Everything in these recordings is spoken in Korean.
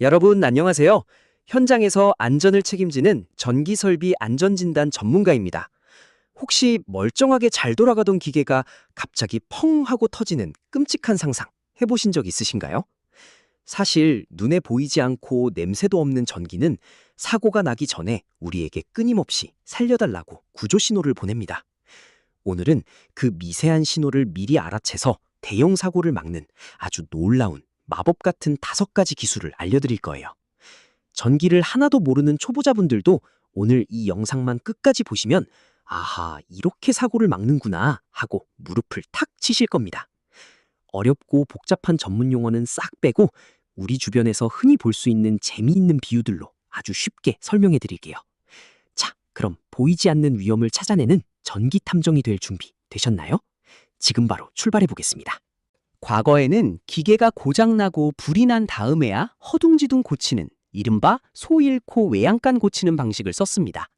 여러분 안녕하세요. 현장에서 안전을 책임지는 전기설비 안전진단 전문가입니다. 혹시 멀쩡하게 잘 돌아가던 기계가 갑자기 펑 하고 터지는 끔찍한 상상 해보신 적 있으신가요? 사실 눈에 보이지 않고 냄새도 없는 전기는 사고가 나기 전에 우리에게 끊임없이 살려달라고 구조 신호를 보냅니다. 오늘은 그 미세한 신호를 미리 알아채서 대형 사고를 막는 아주 놀라운 마법 같은 5가지 기술을 알려드릴 거예요. 전기를 하나도 모르는 초보자분들도 오늘 이 영상만 끝까지 보시면 아하, 이렇게 사고를 막는구나 하고 무릎을 탁 치실 겁니다. 어렵고 복잡한 전문 용어는 싹 빼고 우리 주변에서 흔히 볼 수 있는 재미있는 비유들로 아주 쉽게 설명해 드릴게요. 자, 그럼 보이지 않는 위험을 찾아내는 전기 탐정이 될 준비 되셨나요? 지금 바로 출발해 보겠습니다. 과거에는 기계가 고장나고 불이 난 다음에야 허둥지둥 고치는 이른바 소 잃고 외양간 고치는 방식을 썼습니다.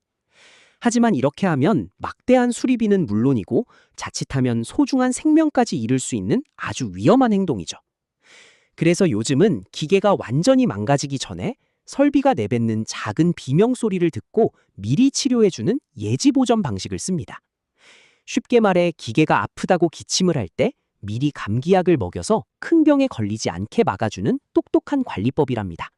하지만 이렇게 하면 막대한 수리비는 물론이고 자칫하면 소중한 생명까지 잃을 수 있는 아주 위험한 행동이죠. 그래서 요즘은 기계가 완전히 망가지기 전에 설비가 내뱉는 작은 비명 소리를 듣고 미리 치료해주는 예지보전 방식을 씁니다. 쉽게 말해 기계가 아프다고 기침을 할 때 미리 감기약을 먹여서 큰 병에 걸리지 않게 막아주는 똑똑한 관리법이랍니다.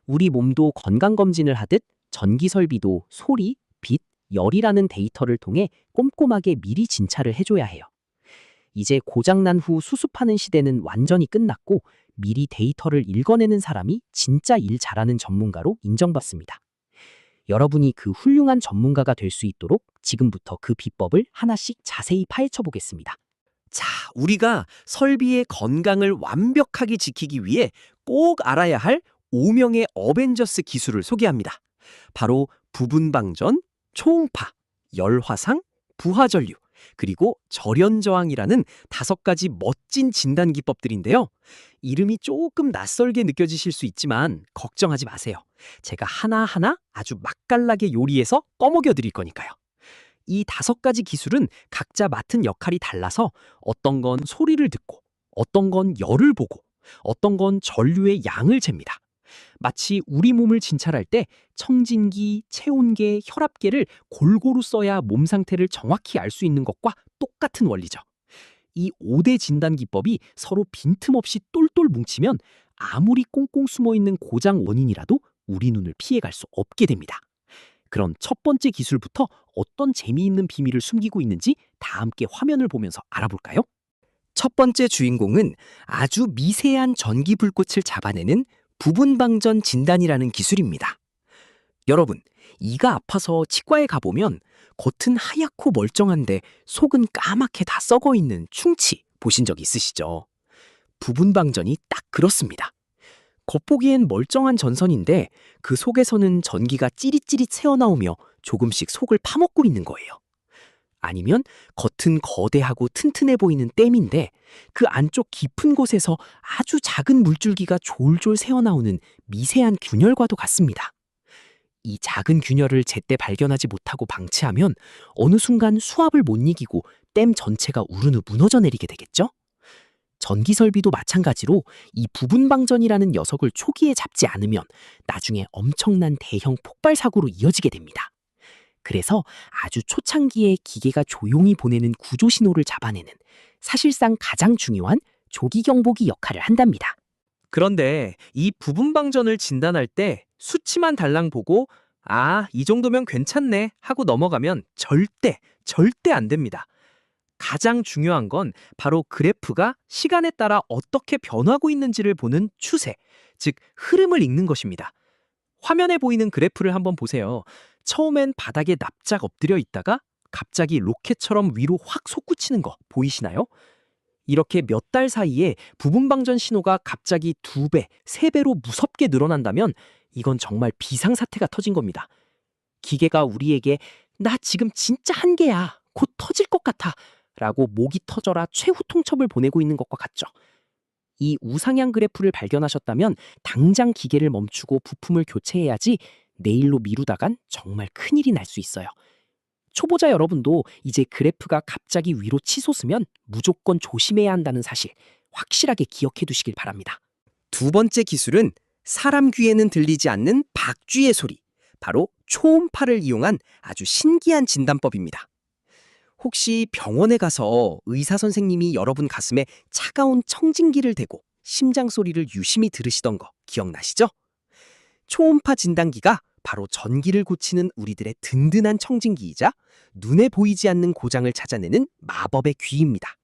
우리 몸도 건강검진을 하듯 전기 설비도 소리, 빛, 열이라는 데이터를 통해 꼼꼼하게 미리 진찰을 해줘야 해요. 이제 고장난 후 수습하는 시대는 완전히 끝났고 미리 데이터를 읽어내는 사람이 진짜 일 잘하는 전문가로 인정받습니다. 여러분이 그 훌륭한 전문가가 될 수 있도록 지금부터 그 비법을 하나씩 자세히 파헤쳐 보겠습니다. 자, 우리가 설비의 건강을 완벽하게 지키기 위해 꼭 알아야 할 5명의 어벤져스 기술을 소개합니다. 바로 부분방전, 초음파, 열화상, 부하전류, 그리고 절연저항이라는 5가지 멋진 진단 기법들인데요. 이름이 조금 낯설게 느껴지실 수 있지만 걱정하지 마세요. 제가 하나하나 아주 맛깔나게 요리해서 꺼먹여 드릴 거니까요. 이 5가지 기술은 각자 맡은 역할이 달라서 어떤 건 소리를 듣고, 어떤 건 열을 보고, 어떤 건 전류의 양을 잽니다. 마치 우리 몸을 진찰할 때 청진기, 체온계, 혈압계를 골고루 써야 몸 상태를 정확히 알 수 있는 것과 똑같은 원리죠. 이 5대 진단 기법이 서로 빈틈없이 똘똘 뭉치면 아무리 꽁꽁 숨어있는 고장 원인이라도 우리 눈을 피해갈 수 없게 됩니다. 그럼 첫 번째 기술부터 어떤 재미있는 비밀을 숨기고 있는지 다 함께 화면을 보면서 알아볼까요? 첫 번째 주인공은 아주 미세한 전기 불꽃을 잡아내는 부분방전 진단이라는 기술입니다. 여러분, 이가 아파서 치과에 가보면 겉은 하얗고 멀쩡한데 속은 까맣게 다 썩어 있는 충치 보신 적 있으시죠? 부분방전이 딱 그렇습니다. 겉보기엔 멀쩡한 전선인데 그 속에서는 전기가 찌릿찌릿 새어나오며 조금씩 속을 파먹고 있는 거예요. 아니면 겉은 거대하고 튼튼해 보이는 댐인데 그 안쪽 깊은 곳에서 아주 작은 물줄기가 졸졸 새어나오는 미세한 균열과도 같습니다. 이 작은 균열을 제때 발견하지 못하고 방치하면 어느 순간 수압을 못 이기고 댐 전체가 우르르 무너져 내리게 되겠죠? 전기 설비도 마찬가지로 이 부분방전이라는 녀석을 초기에 잡지 않으면 나중에 엄청난 대형 폭발 사고로 이어지게 됩니다. 그래서 아주 초창기에 기계가 조용히 보내는 구조 신호를 잡아내는 사실상 가장 중요한 조기 경보기 역할을 한답니다. 그런데 이 부분방전을 진단할 때 수치만 달랑 보고 이 정도면 괜찮네 하고 넘어가면 절대 안 됩니다. 가장 중요한 건 바로 그래프가 시간에 따라 어떻게 변하고 있는지를 보는 추세, 즉 흐름을 읽는 것입니다. 화면에 보이는 그래프를 한번 보세요. 처음엔 바닥에 납작 엎드려 있다가 갑자기 로켓처럼 위로 확 솟구치는 거 보이시나요? 이렇게 몇 달 사이에 부분방전 신호가 갑자기 2배, 3배로 무섭게 늘어난다면 이건 정말 비상사태가 터진 겁니다. 기계가 우리에게 나 지금 진짜 한계야, 곧 터질 것 같아 라고 목이 터져라 최후 통첩을 보내고 있는 것과 같죠. 이 우상향 그래프를 발견하셨다면 당장 기계를 멈추고 부품을 교체해야지 내일로 미루다간 정말 큰일이 날 수 있어요. 초보자 여러분도 이제 그래프가 갑자기 위로 치솟으면 무조건 조심해야 한다는 사실 확실하게 기억해 두시길 바랍니다. 두 번째 기술은 사람 귀에는 들리지 않는 박쥐의 소리, 바로 초음파를 이용한 아주 신기한 진단법입니다. 혹시 병원에 가서 의사 선생님이 여러분 가슴에 차가운 청진기를 대고 심장 소리를 유심히 들으시던 거 기억나시죠? 초음파 진단기가 바로 전기를 고치는 우리들의 든든한 청진기이자 눈에 보이지 않는 고장을 찾아내는 마법의 귀입니다.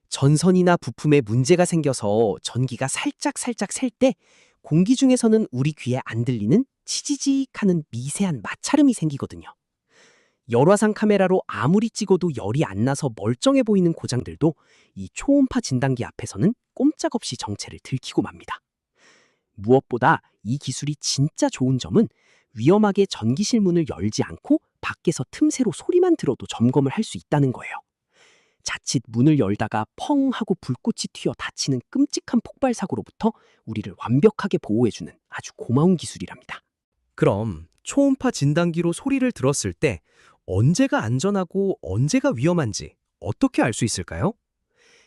전선이나 부품에 문제가 생겨서 전기가 살짝 셀 때 공기 중에서는 우리 귀에 안 들리는 치지직 하는 미세한 마찰음이 생기거든요. 열화상 카메라로 아무리 찍어도 열이 안 나서 멀쩡해 보이는 고장들도 이 초음파 진단기 앞에서는 꼼짝없이 정체를 들키고 맙니다. 무엇보다 이 기술이 진짜 좋은 점은 위험하게 전기실 문을 열지 않고 밖에서 틈새로 소리만 들어도 점검을 할 수 있다는 거예요. 자칫 문을 열다가 펑 하고 불꽃이 튀어 다치는 끔찍한 폭발 사고로부터 우리를 완벽하게 보호해주는 아주 고마운 기술이랍니다. 그럼 초음파 진단기로 소리를 들었을 때 언제가 안전하고 언제가 위험한지 어떻게 알 수 있을까요?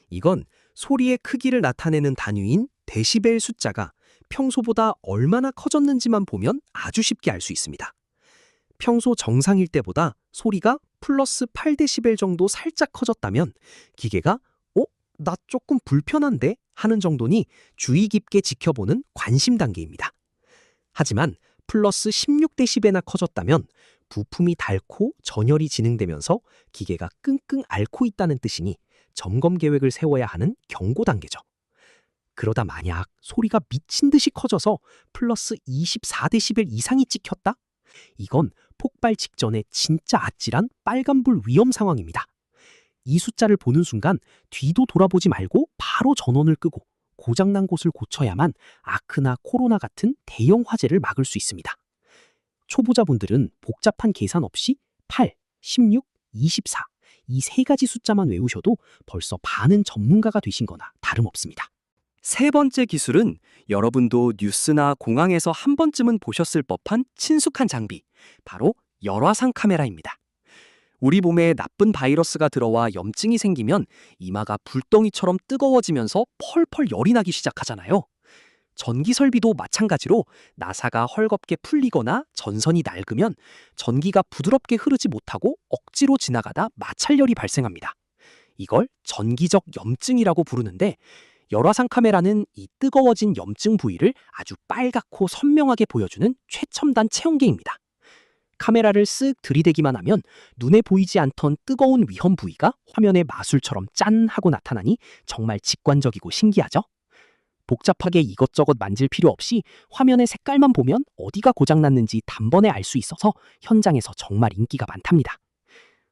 이건 소리의 크기를 나타내는 단위인 데시벨 숫자가 평소보다 얼마나 커졌는지만 보면 아주 쉽게 알 수 있습니다. 평소 정상일 때보다 소리가 플러스 8데시벨 정도 살짝 커졌다면 기계가 나 조금 불편한데? 하는 정도니 주의 깊게 지켜보는 관심 단계입니다. 하지만 플러스 16데시벨나 커졌다면 부품이 닳고 전열이 진행되면서 기계가 끙끙 앓고 있다는 뜻이니 점검 계획을 세워야 하는 경고 단계죠. 그러다 만약 소리가 미친 듯이 커져서 플러스 24데시벨 이상이 찍혔다? 이건 폭발 직전에 진짜 아찔한 빨간불 위험 상황입니다. 이 숫자를 보는 순간 뒤도 돌아보지 말고 바로 전원을 끄고 고장난 곳을 고쳐야만 아크나 코로나 같은 대형 화재를 막을 수 있습니다. 초보자분들은 복잡한 계산 없이 8, 16, 24 이 세 가지 숫자만 외우셔도 벌써 반은 전문가가 되신 거나 다름없습니다. 세 번째 기술은 여러분도 뉴스나 공항에서 한 번쯤은 보셨을 법한 친숙한 장비, 바로 열화상 카메라입니다. 우리 몸에 나쁜 바이러스가 들어와 염증이 생기면 이마가 불덩이처럼 뜨거워지면서 펄펄 열이 나기 시작하잖아요. 전기 설비도 마찬가지로 나사가 헐겁게 풀리거나 전선이 낡으면 전기가 부드럽게 흐르지 못하고 억지로 지나가다 마찰열이 발생합니다. 이걸 전기적 염증이라고 부르는데 열화상 카메라는 이 뜨거워진 염증 부위를 아주 빨갛고 선명하게 보여주는 최첨단 체온계입니다. 카메라를 쓱 들이대기만 하면 눈에 보이지 않던 뜨거운 위험 부위가 화면에 마술처럼 짠 하고 나타나니 정말 직관적이고 신기하죠? 복잡하게 이것저것 만질 필요 없이 화면의 색깔만 보면 어디가 고장났는지 단번에 알 수 있어서 현장에서 정말 인기가 많답니다.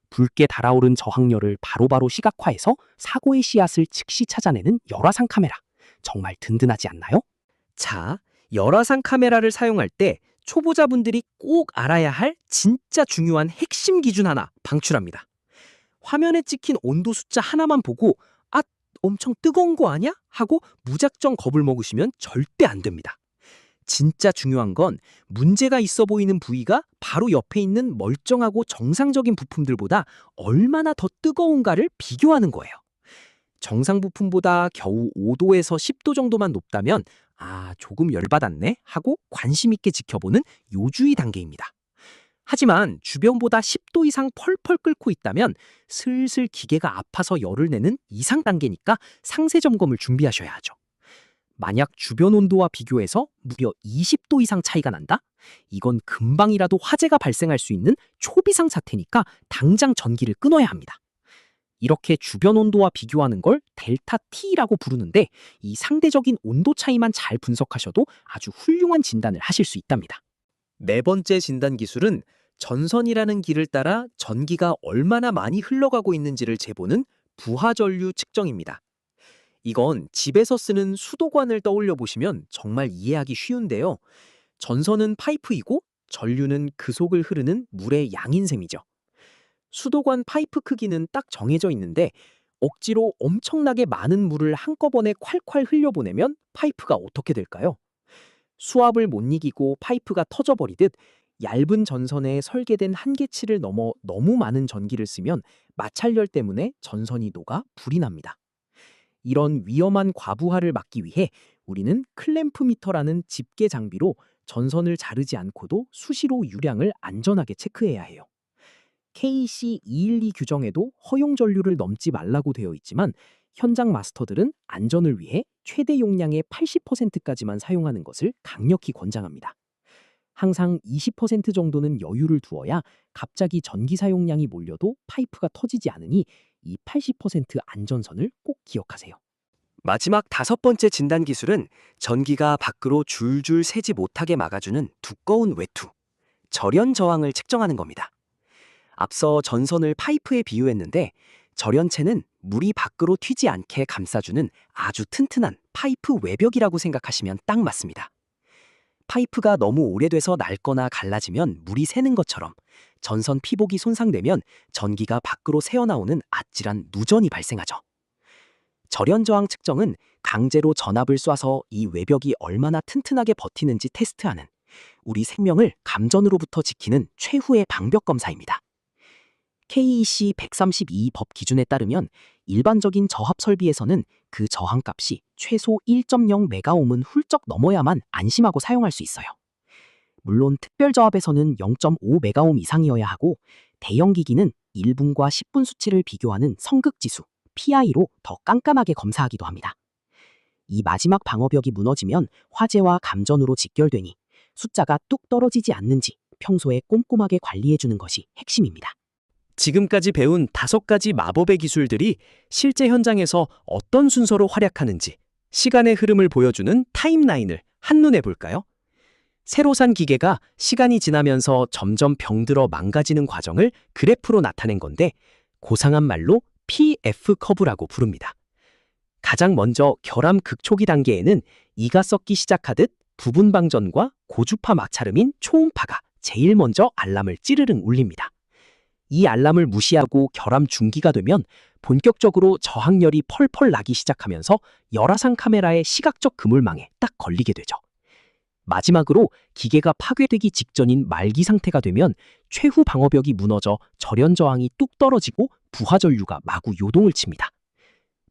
붉게 달아오른 저항열을 바로바로 시각화해서 사고의 씨앗을 즉시 찾아내는 열화상 카메라. 정말 든든하지 않나요? 자, 열화상 카메라를 사용할 때 초보자분들이 꼭 알아야 할 진짜 중요한 핵심 기준 하나 방출합니다. 화면에 찍힌 온도 숫자 하나만 보고 엄청 뜨거운 거 아니야? 하고 무작정 겁을 먹으시면 절대 안 됩니다. 진짜 중요한 건 문제가 있어 보이는 부위가 바로 옆에 있는 멀쩡하고 정상적인 부품들보다 얼마나 더 뜨거운가를 비교하는 거예요. 정상 부품보다 겨우 5도에서 10도 정도만 높다면 조금 열받았네 하고 관심 있게 지켜보는 요주의 단계입니다. 하지만 주변보다 10도 이상 펄펄 끓고 있다면 슬슬 기계가 아파서 열을 내는 이상 단계니까 상세 점검을 준비하셔야 하죠. 만약 주변 온도와 비교해서 무려 20도 이상 차이가 난다? 이건 금방이라도 화재가 발생할 수 있는 초비상 사태니까 당장 전기를 끊어야 합니다. 이렇게 주변 온도와 비교하는 걸 델타 T라고 부르는데 이 상대적인 온도 차이만 잘 분석하셔도 아주 훌륭한 진단을 하실 수 있답니다. 네 번째 진단 기술은 전선이라는 길을 따라 전기가 얼마나 많이 흘러가고 있는지를 재보는 부하전류 측정입니다. 이건 집에서 쓰는 수도관을 떠올려 보시면 정말 이해하기 쉬운데요. 전선은 파이프이고 전류는 그 속을 흐르는 물의 양인 셈이죠. 수도관 파이프 크기는 딱 정해져 있는데 억지로 엄청나게 많은 물을 한꺼번에 콸콸 흘려보내면 파이프가 어떻게 될까요? 수압을 못 이기고 파이프가 터져버리듯 얇은 전선에 설계된 한계치를 넘어 너무 많은 전기를 쓰면 마찰열 때문에 전선이 녹아 불이 납니다. 이런 위험한 과부하를 막기 위해 우리는 클램프 미터라는 집게 장비로 전선을 자르지 않고도 수시로 유량을 안전하게 체크해야 해요. KEC 212 규정에도 허용 전류를 넘지 말라고 되어 있지만 현장 마스터들은 안전을 위해 최대 용량의 80%까지만 사용하는 것을 강력히 권장합니다. 항상 20% 정도는 여유를 두어야 갑자기 전기 사용량이 몰려도 파이프가 터지지 않으니 이 80% 안전선을 꼭 기억하세요. 마지막 5번째 진단 기술은 전기가 밖으로 줄줄 새지 못하게 막아주는 두꺼운 외투, 절연 저항을 측정하는 겁니다. 앞서 전선을 파이프에 비유했는데 절연체는 물이 밖으로 튀지 않게 감싸주는 아주 튼튼한 파이프 외벽이라고 생각하시면 딱 맞습니다. 파이프가 너무 오래돼서 낡거나 갈라지면 물이 새는 것처럼 전선 피복이 손상되면 전기가 밖으로 새어나오는 아찔한 누전이 발생하죠. 절연 저항 측정은 강제로 전압을 쏴서 이 외벽이 얼마나 튼튼하게 버티는지 테스트하는 우리 생명을 감전으로부터 지키는 최후의 방벽 검사입니다. KEC 132 법 기준에 따르면 일반적인 저압 설비에서는 그 저항값이 최소 1.0 메가옴은 훌쩍 넘어야만 안심하고 사용할 수 있어요. 물론 특별 저압에서는 0.5 메가옴 이상이어야 하고 대형 기기는 1분과 10분 수치를 비교하는 성극지수 PI로 더 깜깜하게 검사하기도 합니다. 이 마지막 방어벽이 무너지면 화재와 감전으로 직결되니 숫자가 뚝 떨어지지 않는지 평소에 꼼꼼하게 관리해주는 것이 핵심입니다. 지금까지 배운 5가지 마법의 기술들이 실제 현장에서 어떤 순서로 활약하는지 시간의 흐름을 보여주는 타임라인을 한눈에 볼까요? 새로 산 기계가 시간이 지나면서 점점 병들어 망가지는 과정을 그래프로 나타낸 건데 고상한 말로 PF 커브라고 부릅니다. 가장 먼저 결함 극초기 단계에는 이가 썩기 시작하듯 부분 방전과 고주파 마찰음인 초음파가 제일 먼저 알람을 찌르릉 울립니다. 이 알람을 무시하고 결함 중기가 되면 본격적으로 저항열이 펄펄 나기 시작하면서 열화상 카메라의 시각적 그물망에 딱 걸리게 되죠. 마지막으로 기계가 파괴되기 직전인 말기 상태가 되면 최후 방어벽이 무너져 절연 저항이 뚝 떨어지고 부하 전류가 마구 요동을 칩니다.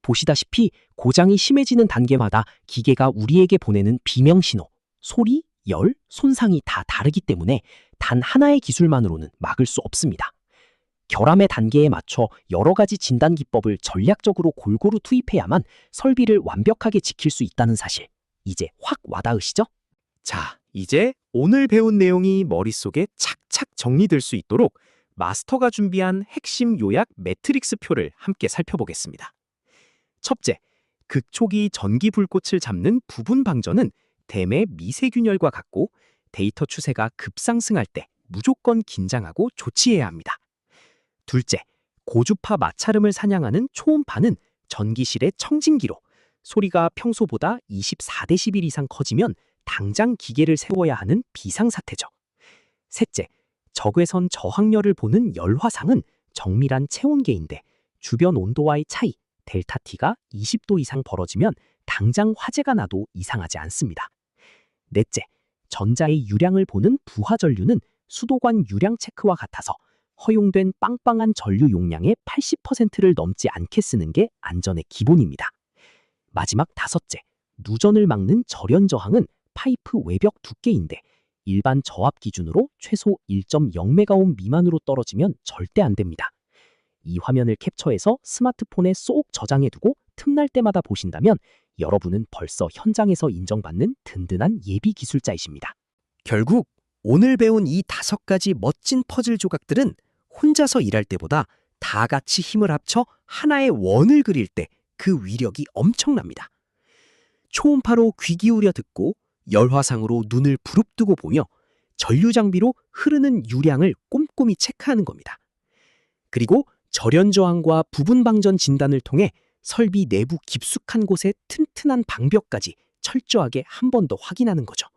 보시다시피 고장이 심해지는 단계마다 기계가 우리에게 보내는 비명 신호, 소리, 열, 손상이 다 다르기 때문에 단 하나의 기술만으로는 막을 수 없습니다. 결함의 단계에 맞춰 여러 가지 진단 기법을 전략적으로 골고루 투입해야만 설비를 완벽하게 지킬 수 있다는 사실, 이제 확 와닿으시죠? 자, 이제 오늘 배운 내용이 머릿속에 착착 정리될 수 있도록 마스터가 준비한 핵심 요약 매트릭스 표를 함께 살펴보겠습니다. 첫째, 극초기 전기 불꽃을 잡는 부분 방전은 댐의 미세균열과 같고 데이터 추세가 급상승할 때 무조건 긴장하고 조치해야 합니다. 둘째, 고주파 마찰음을 사냥하는 초음파는 전기실의 청진기로 소리가 평소보다 24데시벨 이상 커지면 당장 기계를 세워야 하는 비상사태죠. 셋째, 적외선 저항열을 보는 열화상은 정밀한 체온계인데 주변 온도와의 차이, 델타 T가 20도 이상 벌어지면 당장 화재가 나도 이상하지 않습니다. 넷째, 전자의 유량을 보는 부하 전류는 수도관 유량 체크와 같아서 허용된 빵빵한 전류 용량의 80%를 넘지 않게 쓰는 게 안전의 기본입니다. 마지막 다섯째, 누전을 막는 절연 저항은 파이프 외벽 두께인데 일반 저압 기준으로 최소 1.0메가옴 미만으로 떨어지면 절대 안 됩니다. 이 화면을 캡처해서 스마트폰에 쏙 저장해두고 틈날 때마다 보신다면 여러분은 벌써 현장에서 인정받는 든든한 예비 기술자이십니다. 결국 오늘 배운 이 5가지 멋진 퍼즐 조각들은 혼자서 일할 때보다 다 같이 힘을 합쳐 하나의 원을 그릴 때 그 위력이 엄청납니다. 초음파로 귀 기울여 듣고 열화상으로 눈을 부릅뜨고 보며 전류 장비로 흐르는 유량을 꼼꼼히 체크하는 겁니다. 그리고 절연 저항과 부분 방전 진단을 통해 설비 내부 깊숙한 곳의 튼튼한 방벽까지 철저하게 한 번 더 확인하는 거죠.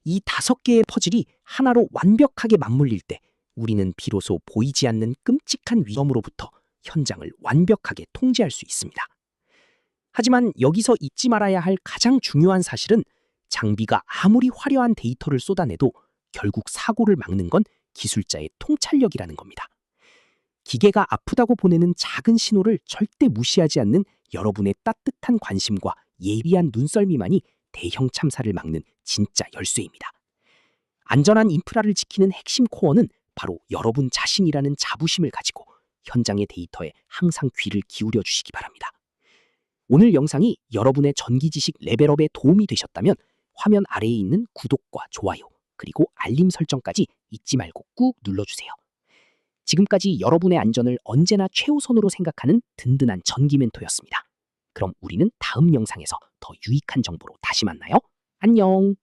이 5개의 퍼즐이 하나로 완벽하게 맞물릴 때 우리는 비로소 보이지 않는 끔찍한 위험으로부터 현장을 완벽하게 통제할 수 있습니다. 하지만 여기서 잊지 말아야 할 가장 중요한 사실은 장비가 아무리 화려한 데이터를 쏟아내도 결국 사고를 막는 건 기술자의 통찰력이라는 겁니다. 기계가 아프다고 보내는 작은 신호를 절대 무시하지 않는 여러분의 따뜻한 관심과 예리한 눈썰미만이 대형 참사를 막는 진짜 열쇠입니다. 안전한 인프라를 지키는 핵심 코어는 바로 여러분 자신이라는 자부심을 가지고 현장의 데이터에 항상 귀를 기울여 주시기 바랍니다. 오늘 영상이 여러분의 전기 지식 레벨업에 도움이 되셨다면 화면 아래에 있는 구독과 좋아요, 그리고 알림 설정까지 잊지 말고 꾹 눌러주세요. 지금까지 여러분의 안전을 언제나 최우선으로 생각하는 든든한 전기 멘토였습니다. 그럼 우리는 다음 영상에서 더 유익한 정보로 다시 만나요. 안녕!